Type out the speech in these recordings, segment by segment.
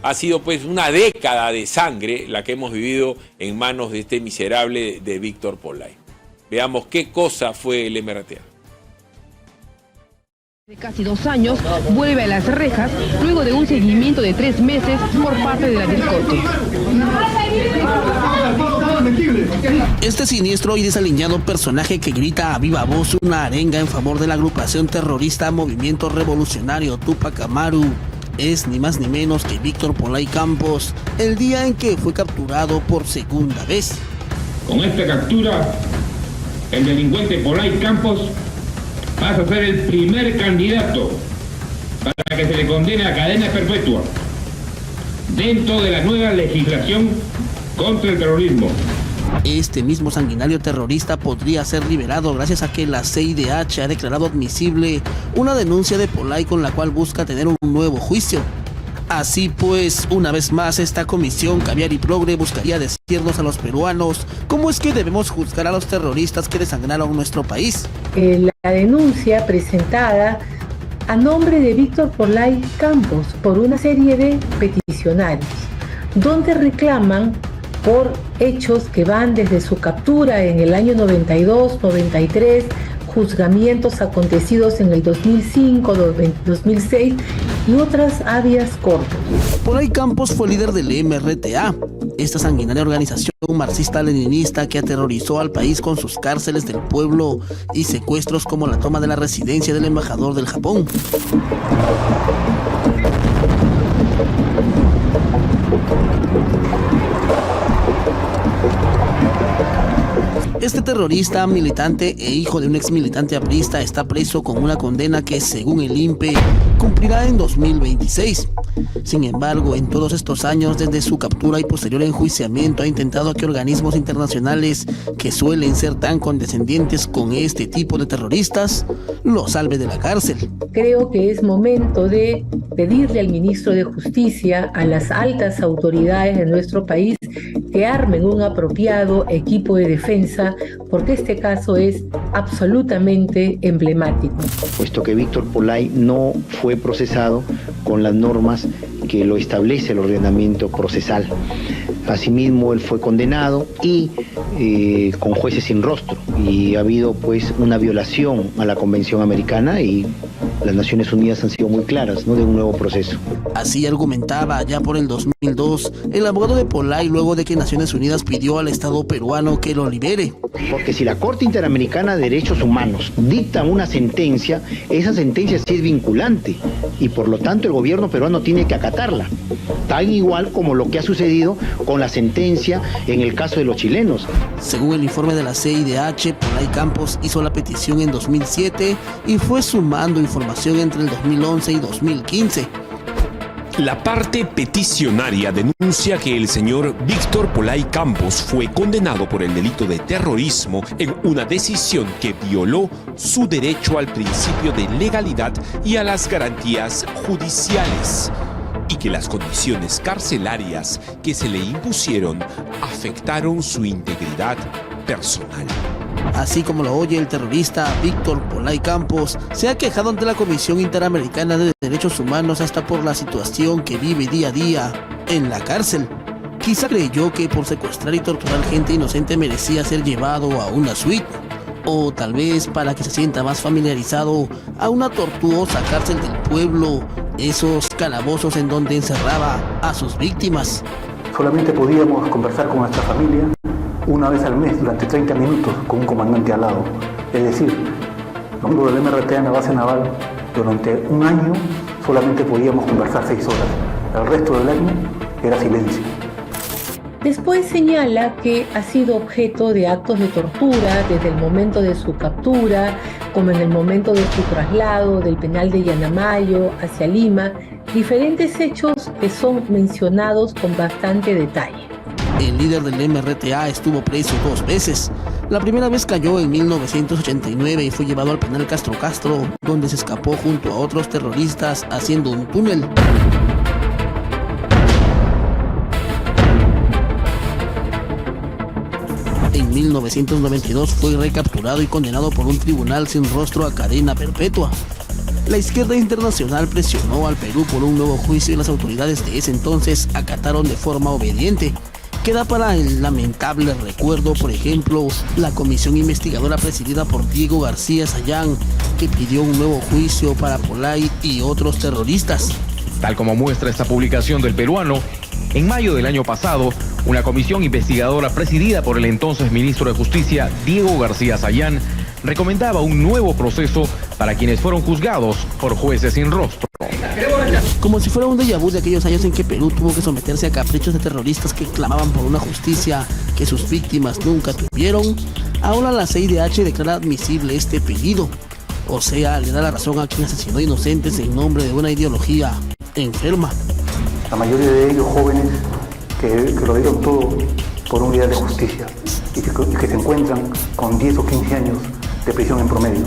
Ha sido pues una década de sangre la que hemos vivido en manos de este miserable de Víctor Polay. Veamos qué cosa fue el MRTA. De casi 2 años, vuelve a las rejas luego de un seguimiento de 3 meses por parte de la DIRCOTE. Este siniestro y desaliñado personaje que grita a viva voz una arenga en favor de la agrupación terrorista Movimiento Revolucionario Túpac Amaru es ni más ni menos que Víctor Polay Campos, el día en que fue capturado por segunda vez. Con esta captura, el delincuente Polay Campos pasa a ser el primer candidato para que se le condene a cadena perpetua dentro de la nueva legislación contra el terrorismo. Este mismo sanguinario terrorista podría ser liberado gracias a que la CIDH ha declarado admisible una denuncia de Polay con la cual busca tener un nuevo juicio. Así pues, una vez más, esta comisión Caviar y Progre buscaría decirnos a los peruanos cómo es que debemos juzgar a los terroristas que desangraron nuestro país. La denuncia presentada a nombre de Víctor Polay Campos por una serie de peticionarios, donde reclaman por hechos que van desde su captura en el año 92, 93, juzgamientos acontecidos en el 2005, 2006 y otras habeas corpus. Polay Campos fue líder del MRTA, esta sanguinaria organización marxista-leninista que aterrorizó al país con sus cárceles del pueblo y secuestros como la toma de la residencia del embajador del Japón. Este terrorista, militante e hijo de un ex militante aprista está preso con una condena que, según el INPE, cumplirá en 2026. Sin embargo, en todos estos años, desde su captura y posterior enjuiciamiento, ha intentado que organismos internacionales que suelen ser tan condescendientes con este tipo de terroristas lo salve de la cárcel. Creo que es momento de pedirle al ministro de Justicia, a las altas autoridades de nuestro país, que armen un apropiado equipo de defensa, porque este caso es absolutamente emblemático. Puesto que Víctor Polay no fue procesado con las normas que lo establece el ordenamiento procesal. Asimismo, él fue condenado y con jueces sin rostro, y ha habido pues una violación a la Convención Americana, y las Naciones Unidas han sido muy claras, ¿no?, de un nuevo proceso. Así argumentaba ya por el 2002 el abogado de Polay luego de que Naciones Unidas pidió al Estado peruano que lo libere. Porque si la Corte Interamericana de Derechos Humanos dicta una sentencia, esa sentencia sí es vinculante y por lo tanto el gobierno peruano tiene que acatarla, tan igual como lo que ha sucedido con la sentencia en el caso de los chilenos. Según el informe de la CIDH, Polay Campos hizo la petición en 2007 y fue sumando información entre el 2011 y 2015. La parte peticionaria denuncia que el señor Víctor Polay Campos fue condenado por el delito de terrorismo en una decisión que violó su derecho al principio de legalidad y a las garantías judiciales, y que las condiciones carcelarias que se le impusieron afectaron su integridad personal. Así como lo oye, el terrorista Víctor Polay Campos se ha quejado ante la Comisión Interamericana de Derechos Humanos hasta por la situación que vive día a día en la cárcel. Quizá creyó que por secuestrar y torturar gente inocente merecía ser llevado a una suite, o tal vez para que se sienta más familiarizado a una tortuosa cárcel del pueblo, esos calabozos en donde encerraba a sus víctimas. Solamente podíamos conversar con nuestra familia una vez al mes durante 30 minutos con un comandante al lado. Es decir, nosotros del MRTA en la base naval durante un año solamente podíamos conversar 6 horas. El resto del año era silencio. Después señala que ha sido objeto de actos de tortura desde el momento de su captura, como en el momento de su traslado del penal de Yanamayo hacia Lima, diferentes hechos que son mencionados con bastante detalle. El líder del MRTA estuvo preso 2 veces. La primera vez cayó en 1989 y fue llevado al penal Castro Castro, donde se escapó junto a otros terroristas haciendo un túnel. En 1992 fue recapturado y condenado por un tribunal sin rostro a cadena perpetua. La izquierda internacional presionó al Perú por un nuevo juicio y las autoridades de ese entonces acataron de forma obediente. Queda para el lamentable recuerdo, por ejemplo, la comisión investigadora presidida por Diego García Sayán, que pidió un nuevo juicio para Polahi y otros terroristas. Tal como muestra esta publicación del peruano, en mayo del año pasado, una comisión investigadora presidida por el entonces ministro de Justicia, Diego García Sayán, recomendaba un nuevo proceso para quienes fueron juzgados por jueces sin rostro. Como si fuera un déjà vu de aquellos años en que Perú tuvo que someterse a caprichos de terroristas que clamaban por una justicia que sus víctimas nunca tuvieron, ahora la CIDH declara admisible este pedido. O sea, le da la razón a quien asesinó inocentes en nombre de una ideología enferma. La mayoría de ellos jóvenes que lo dieron todo por un ideal de justicia y que se encuentran con 10 o 15 años de prisión en promedio.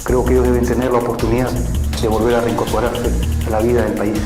Creo que ellos deben tener la oportunidad de volver a reincorporarse a la vida del país.